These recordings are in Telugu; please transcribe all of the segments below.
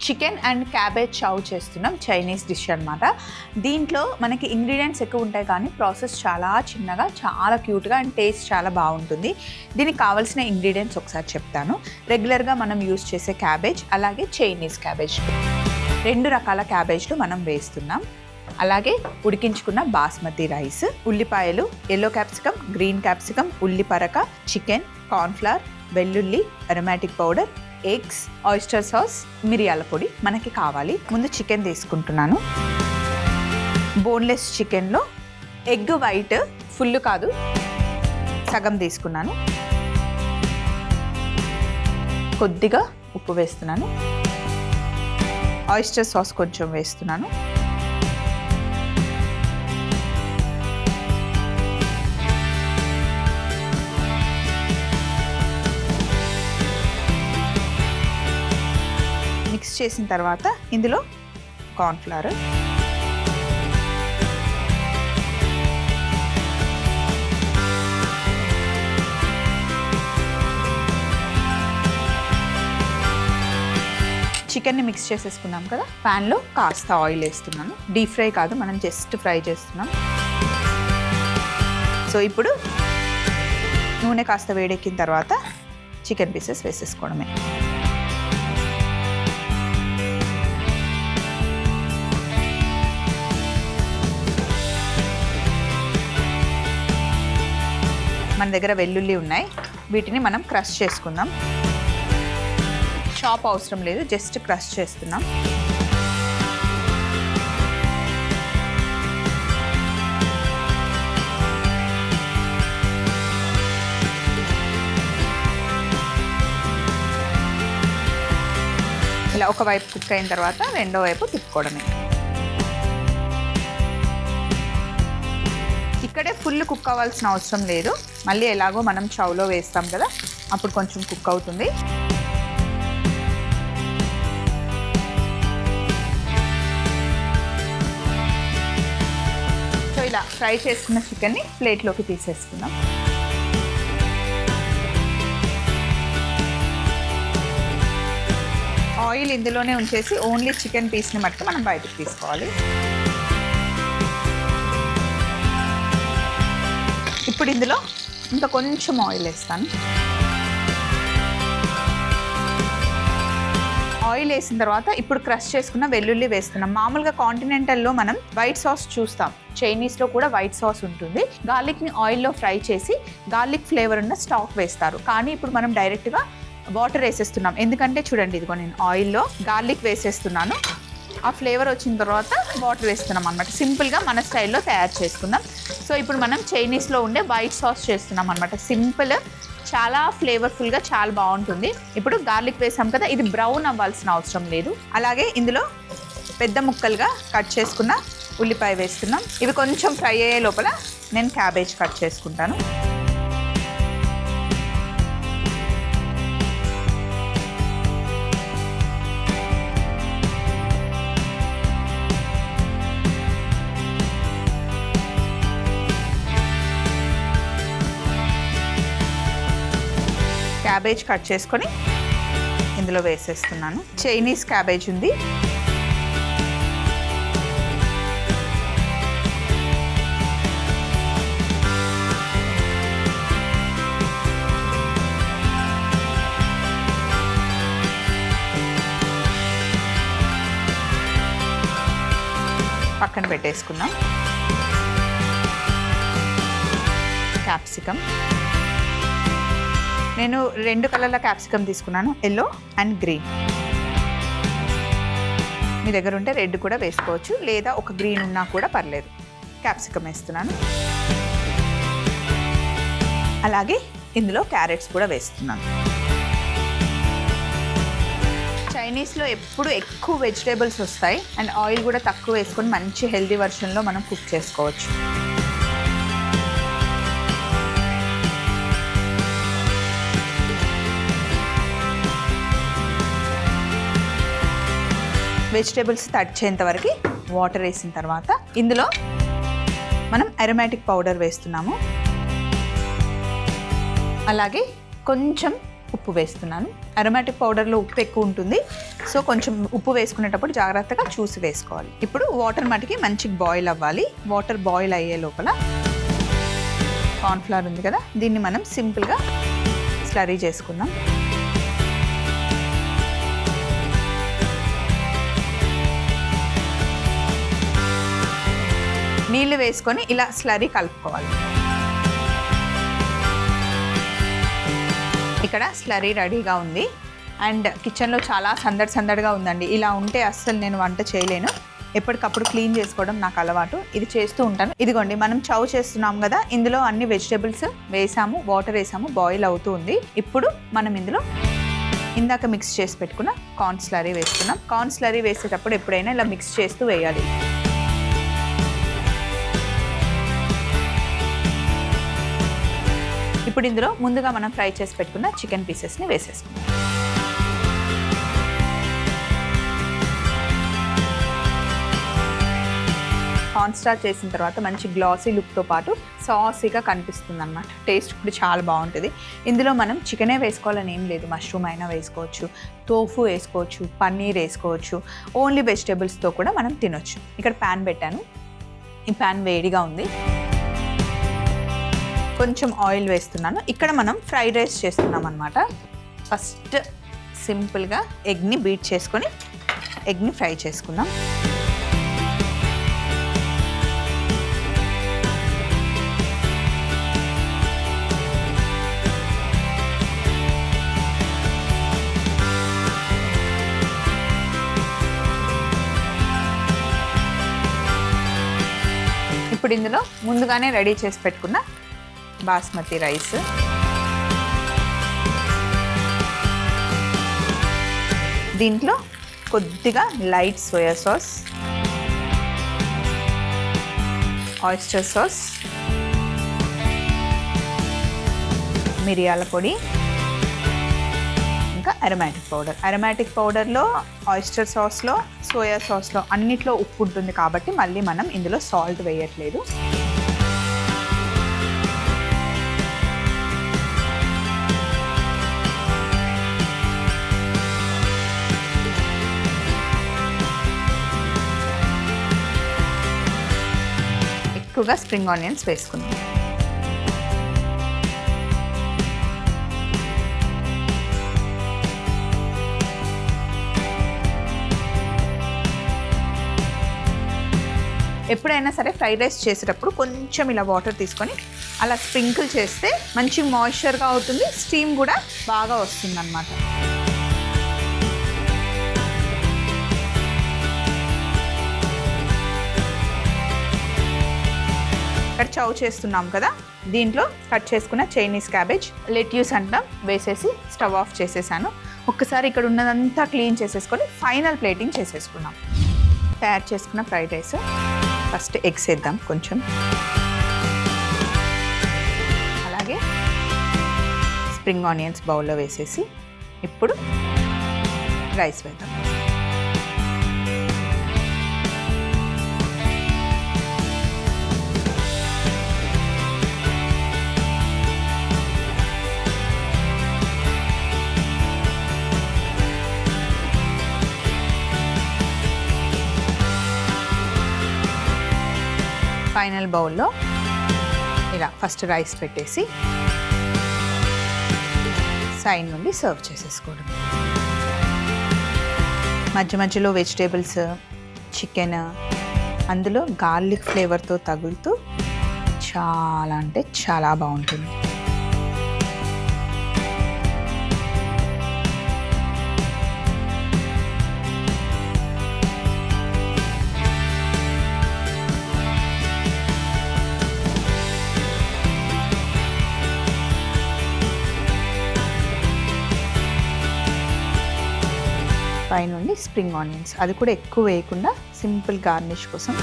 చికెన్ అండ్ క్యాబేజ్ చౌ చేస్తున్నాం, చైనీస్ డిష్ అనమాట. దీంట్లో మనకి ఇంగ్రీడియంట్స్ ఎక్కువ ఉంటాయి కానీ ప్రాసెస్ చాలా చిన్నగా, చాలా క్యూట్గా అండ్ టేస్ట్ చాలా బాగుంటుంది. దీనికి కావాల్సిన ఇంగ్రీడియంట్స్ ఒకసారి చెప్తాను. రెగ్యులర్గా మనం యూస్ చేసే క్యాబేజ్, అలాగే చైనీస్ క్యాబేజ్, 2 రకాల క్యాబేజ్లు మనం వేస్తున్నాం. అలాగే ఉడికించుకున్న బాస్మతి రైస్, ఉల్లిపాయలు, ఎల్లో క్యాప్సికమ్, గ్రీన్ క్యాప్సికమ్, ఉల్లిపరక, చికెన్, కార్న్ఫ్లవర్, వెల్లుల్లి, aromatic powder, eggs, oyster sauce, మిరియాల పొడి మనకి కావాలి. ముందు చికెన్ తీసుకుంటున్నాను. బోన్లెస్ చికెన్లో ఎగ్ వైట్ ఫుల్ కాదు, సగం తీసుకున్నాను. కొద్దిగా ఉప్పు వేస్తున్నాను. ఆయిస్టర్ సాస్ కొంచెం వేస్తున్నాను. మిక్స్ చేసిన తర్వాత ఇందులో కార్న్ఫ్లవర్, చికెన్ని మిక్స్ చేసేసుకున్నాం కదా. ప్యాన్లో కాస్త ఆయిల్ వేస్తున్నాను. డీప్ ఫ్రై కాదు, మనం జస్ట్ ఫ్రై చేస్తున్నాం. సో ఇప్పుడు నూనె కాస్త వేడెక్కిన తర్వాత చికెన్ పీసెస్ వేసేసుకోవడమే. మన దగ్గర వెల్లుల్లి ఉన్నాయి, వీటిని మనం క్రష్ చేసుకుందాం. చాప్ అవసరం లేదు, జస్ట్ క్రష్ చేస్తున్నాం. ఇలా ఒక వైపు కుక్ అయిన తర్వాత రెండో వైపు తిప్పుకోవడమే. ఇక్కడే ఫుల్ కుక్ అవ్వాల్సిన అవసరం లేదు, మళ్ళీ ఎలాగో మనం చౌలో వేస్తాం కదా, అప్పుడు కొంచెం కుక్ అవుతుంది. సో ఇలా ఫ్రై చేసుకున్న చికెన్ని ప్లేట్లోకి తీసేసుకుందాం. ఆయిల్ ఇందులోనే ఉంచేసి ఓన్లీ చికెన్ పీస్ని మట్టుకు మనం బయటకు తీసుకోవాలి. ఇప్పుడు ఇందులో ఇంకా కొంచెం ఆయిల్ వేస్తాను. ఆయిల్ వేసిన తర్వాత ఇప్పుడు క్రష్ చేసుకున్న వెల్లుల్లి వేస్తున్నాం. మామూలుగా కాంటినెంటల్లో మనం వైట్ సాస్ చూస్తాం, చైనీస్లో కూడా వైట్ సాస్ ఉంటుంది. గార్లిక్ని ఆయిల్లో ఫ్రై చేసి గార్లిక్ ఫ్లేవర్ ఉన్న స్టాక్ వేస్తారు, కానీ ఇప్పుడు మనం డైరెక్ట్గా వాటర్ వేసేస్తున్నాం. ఎందుకంటే చూడండి, ఇదిగో నేను ఆయిల్లో గార్లిక్ వేసేస్తున్నాను. ఆ ఫ్లేవర్ వచ్చిన తర్వాత వాటర్ వేస్తున్నాం అనమాట. సింపుల్గా మన స్టైల్లో తయారు చేసుకుందాం. సో ఇప్పుడు మనం చైనీస్లో ఉండే వైట్ సాస్ చేస్తున్నాం అనమాట. సింపుల్, చాలా ఫ్లేవర్ఫుల్గా, చాలా బాగుంటుంది. ఇప్పుడు గార్లిక్ వేసాం కదా, ఇది బ్రౌన్ అవ్వాల్సిన అవసరం లేదు. అలాగే ఇందులో పెద్ద ముక్కలుగా కట్ చేసుకున్న ఉల్లిపాయ వేస్తున్నాం. ఇవి కొంచెం ఫ్రై అయ్యే లోపల నేను క్యాబేజ్ కట్ చేసుకుంటాను. క్యాబేజ్ కట్ చేసుకొని ఇందులో వేసేస్తున్నాను. చైనీస్ క్యాబేజ్ ఉంది. పక్కన పెట్టేసుకున్నాం. క్యాప్సికమ్, నేను 2 కలర్ల క్యాప్సికమ్ తీసుకున్నాను, ఎల్లో అండ్ గ్రీన్. మీ దగ్గర ఉంటే రెడ్ కూడా వేసుకోవచ్చు, లేదా ఒక గ్రీన్ ఉన్నా కూడా పర్లేదు. క్యాప్సికమ్ వేస్తున్నాను. అలాగే ఇందులో క్యారెట్స్ కూడా వేస్తున్నాను. చైనీస్లో ఎప్పుడు ఎక్కువ వెజిటేబుల్స్ వస్తాయి అండ్ ఆయిల్ కూడా తక్కువ వేసుకొని మంచి హెల్దీ వర్షన్లో మనం కుక్ చేసుకోవచ్చు. వెజిటేబుల్స్ తడిచేంత వరకు వాటర్ వేసిన తర్వాత ఇందులో మనం అరోమాటిక్ పౌడర్ వేస్తున్నాము. అలాగే కొంచెం ఉప్పు వేస్తున్నాను. అరోమాటిక్ పౌడర్లో ఉప్పు ఎక్కువ ఉంటుంది, సో కొంచెం ఉప్పు వేసుకునేటప్పుడు జాగ్రత్తగా చూసి వేసుకోవాలి. ఇప్పుడు వాటర్ మటుకి మంచిగా బాయిల్ అవ్వాలి. వాటర్ బాయిల్ అయ్యే లోపల కార్న్ఫ్లవర్ ఉంది కదా, దీన్ని మనం సింపుల్గా స్లరీ చేసుకుందాం. నీళ్ళు వేసుకొని ఇలా స్లరీ కలుపుకోవాలి. ఇక్కడ స్లరీ రెడీగా ఉంది. అండ్ కిచెన్లో చాలా సందడిగా ఉందండి. ఇలా ఉంటే అస్సలు నేను వంట చేయలేను. ఎప్పటికప్పుడు క్లీన్ చేసుకోవడం నాకు అలవాటు, ఇది చేస్తూ ఉంటాను. ఇదిగోండి, మనం చౌ చేస్తున్నాం కదా, ఇందులో అన్ని వెజిటేబుల్స్ వేసాము, వాటర్ వేసాము, బాయిల్ అవుతూ ఉంది. ఇప్పుడు మనం ఇందులో ఇందాక మిక్స్ చేసి పెట్టుకున్న కార్న్ స్లరీ వేస్తున్నాం. కార్న్ స్లరీ వేసేటప్పుడు ఎప్పుడైనా ఇలా మిక్స్ చేస్తూ వేయాలి. ఇప్పుడు ఇందులో ముందుగా మనం ఫ్రై చేసి పెట్టుకున్న చికెన్ పీసెస్ని వేసేసుకుందాం. కార్న్ స్టార్చ్ చేసిన తర్వాత మంచి గ్లాసీ లుక్తో పాటు సాసీగా కనిపిస్తుంది అన్నమాట. టేస్ట్ కూడా చాలా బాగుంటుంది. ఇందులో మనం చికెనే వేసుకోవాలని ఏం లేదు, మష్రూమ్ అయినా వేసుకోవచ్చు, తోఫు వేసుకోవచ్చు, పన్నీర్ వేసుకోవచ్చు, ఓన్లీ వెజిటేబుల్స్తో కూడా మనం తినొచ్చు. ఇక్కడ ప్యాన్ పెట్టాను, ఈ ప్యాన్ వేడిగా ఉంది. కొంచెం ఆయిల్ వేస్తున్నాను. ఇక్కడ మనం ఫ్రైడ్ రైస్ చేస్తున్నాం అన్నమాట. ఫస్ట్ సింపుల్గా ఎగ్ని బీట్ చేసుకొని ఎగ్ని ఫ్రై చేసుకుందాం. ఇప్పుడు ఇందులో ముందుగానే రెడీ చేసి పెట్టుకున్న బాస్మతి రైస్, దీంట్లో కొద్దిగా light soya sauce, oyster sauce, మిరియాల పొడి, ఇంకా అరోమాటిక్ పౌడర్. అరోమాటిక్ పౌడర్లో, ఆయిస్టర్ సాస్లో, సోయా సాస్లో అన్నిట్లో ఉప్పు ఉంటుంది కాబట్టి మళ్ళీ మనం ఇందులో సాల్ట్ వేయట్లేదు. ఎక్కువగా స్ప్రింగ్ ఆనియన్స్ వేసుకుందాం. ఎప్పుడైనా సరే ఫ్రైడ్ రైస్ చేసేటప్పుడు కొంచెం ఇలా వాటర్ తీసుకొని అలా స్ప్రింకిల్ చేస్తే మంచి మాయిశ్చర్గా అవుతుంది, స్టీమ్ కూడా బాగా వస్తుంది అన్నమాట. ఇక్కడ చౌ చేస్తున్నాం కదా, దీంట్లో కట్ చేసుకున్న చైనీస్ క్యాబేజ్, లెట్యూస్ అంటాం, వేసేసి స్టవ్ ఆఫ్ చేసేసాను. ఒక్కసారి ఇక్కడ ఉన్నదంతా క్లీన్ చేసేసుకొని ఫైనల్ ప్లేటింగ్ చేసేసుకున్నాం. తయారు చేసుకున్న ఫ్రైడ్ రైస్, ఫస్ట్ ఎగ్స్ వేద్దాం కొంచెం, అలాగే స్ప్రింగ్ ఆనియన్స్ బౌల్లో వేసేసి ఇప్పుడు రైస్ వేద్దాం. ఫైనల్ బౌల్లో ఇలా ఫస్ట్ రైస్ పెట్టేసి సైడ్ నుండి సర్వ్ చేసేసుకోవడం. మధ్య మధ్యలో వెజిటేబుల్స్, చికెన్ అందులో గార్లిక్ ఫ్లేవర్తో తగులుతూ చాలా అంటే చాలా బాగుంటుంది. పైనుండి స్ప్రింగ్ ఆనియన్స్, అది కూడా ఎక్కువ వేయకుండా సింపుల్ గార్నిష్ కోసం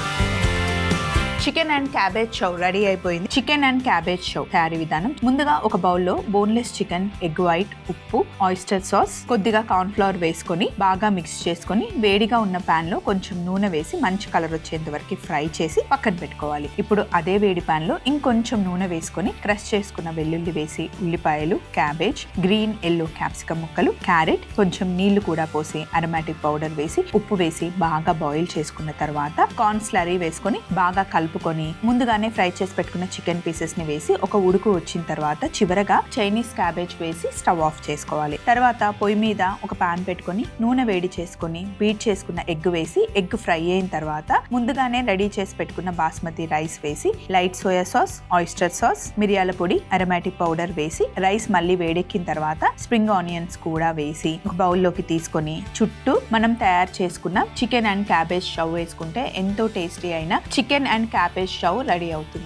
chicken and cabbage Shou ready అయిపోయింది. చికెన్ అండ్ క్యాబేజ్ షౌ తయారీ విధానం: ముందుగా ఒక బౌల్లో బోన్లెస్ చికెన్, ఎగ్ వైట్, ఉప్పు, ఆయిస్టర్ సాస్, కొద్దిగా కార్న్ ఫ్లవర్ వేసుకొని బాగా మిక్స్ చేసుకొని వేడిగా ఉన్న పాన్ లో కొంచెం నూనె వేసి మంచి కలర్ వచ్చేంత వరకు ఫ్రై చేసి పక్కన పెట్టుకోవాలి. ఇప్పుడు అదే వేడి పాన్ లో ఇంకొంచెం నూనె వేసుకొని క్రష్ చేసుకున్న వెల్లుల్లి వేసి ఉల్లిపాయలు, క్యాబేజ్, గ్రీన్ ఎల్లో క్యాప్సికమ్ ముక్కలు, క్యారెట్, కొంచెం నీళ్లు కూడా పోసి అరోమాటిక్ పౌడర్ వేసి ఉప్పు వేసి బాగా బాయిల్ చేసుకున్న తర్వాత కార్న్ స్లరీ వేసుకొని బాగా కలుపుకొని ముందుగానే ఫ్రై చేసి పెట్టుకున్న చికెన్ పీసెస్ ని వేసి ఒక ఉడుకు వచ్చిన తర్వాత చివరగా చైనీస్ క్యాబేజ్ వేసి స్టవ్ ఆఫ్ చేసుకోవాలి. తర్వాత పొయ్యి మీద ఒక పాన్ పెట్టుకొని నూనె వేడి చేసుకొని బీట్ చేసుకున్న ఎగ్ వేసి ఎగ్ ఫ్రై అయిన తర్వాత ముందుగానే రెడీ చేసి పెట్టుకున్న బాస్మతి రైస్ వేసి light soya sauce, oyster sauce, మిరియాల పొడి, అరోమాటిక్ పౌడర్ వేసి రైస్ మళ్ళీ వేడెక్కిన తర్వాత స్ప్రింగ్ ఆనియన్స్ కూడా వేసి ఒక బౌల్లోకి తీసుకొని చుట్టూ మనం తయారు చేసుకున్న చికెన్ అండ్ క్యాబేజ్ షౌ వేసుకుంటే ఎంతో టేస్టీ అయిన chicken and cabbage Shou ready అవుతుంది.